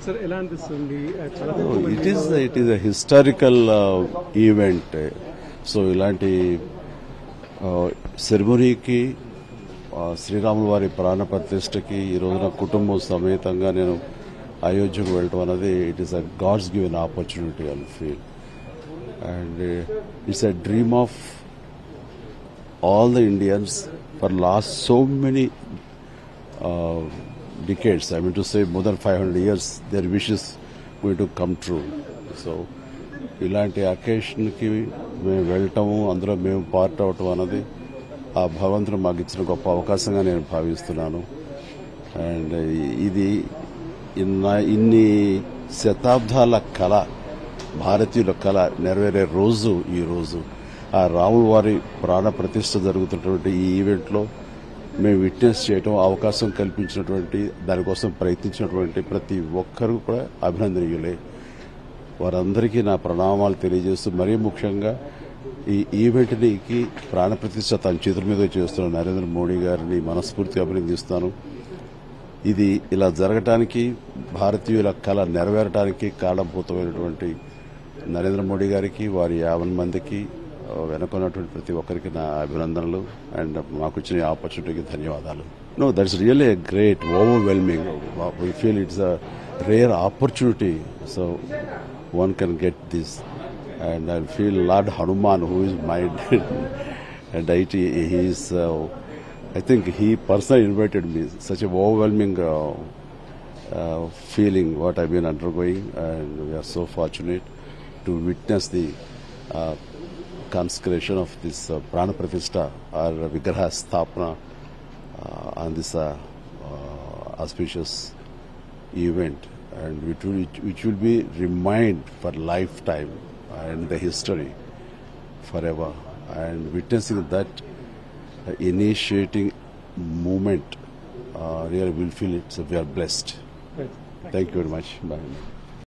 Sir, ఎలా అనిపిస్తుంది చాలా It is a historical event. So ఇలాంటి సెరమనీకి శ్రీరాముల వారి ప్రాణ ప్రతిష్టకి ఈ రోజున కుటుంబం సమేతంగా నేను అయోధ్యకు వెళ్ళటం అనేది it is a God's given opportunity I feel and it's a dream of all the Indians for last so many decades. I mean to say more than 500 years, their wishes going to come true. So, ఇలాంటి అకేషన్కి మేము వెళ్ళటము అందులో మేము part అవటం అన్నది ఆ భగవంతుడు మాకు ఇచ్చిన గొప్ప అవకాశంగా నేను భావిస్తున్నాను. అండ్ ఇది ఇన్ని శతాబ్దాల కళ, భారతీయుల కళ నెరవేరే రోజు ఈ రోజు. ఆ రాముల వారి ప్రాణ ప్రతిష్ఠ జరుగుతున్నటువంటి ఈ ఈవెంట్లో మేము విట్నెస్ చేయటం, అవకాశం కల్పించినటువంటి దానికోసం ప్రయత్నించినటువంటి ప్రతి ఒక్కరూ కూడా అభినందనీయులే. వారందరికీ నా ప్రణామాలు తెలియజేస్తూ మరీ ముఖ్యంగా ఈ ఈవెంట్కి ప్రాణ ప్రతిష్ఠ తన చేతుల మీద చేస్తున్న నరేంద్ర మోడీ గారిని మనస్ఫూర్తిగా అభినందిస్తాను. ఇది ఇలా జరగటానికి, భారతీయుల కళ నెరవేరటానికి కారణభూతమైనటువంటి నరేంద్ర మోడీ గారికి, వారి 50 మందికి, వెనుకున్నటువంటి ప్రతి ఒక్కరికి నా అభినందనలు అండ్ మాకు ఇచ్చిన ఆపర్చునిటీకి ధన్యవాదాలు. No, that's really a great, overwhelming. We feel it's a rare opportunity, so one can get this. And I feel lord Hanuman who is mind and I think he personally invited me. Such a overwhelming feeling what I've been undergoing, and we are so fortunate to witness the consecration of this Prana Pratishtha or Vigraha Sthapana on this auspicious event, and which will be remind for lifetime and the history forever. And witnessing that initiating movement, really will feel we are blessed. Right. Thank you very much. Bye.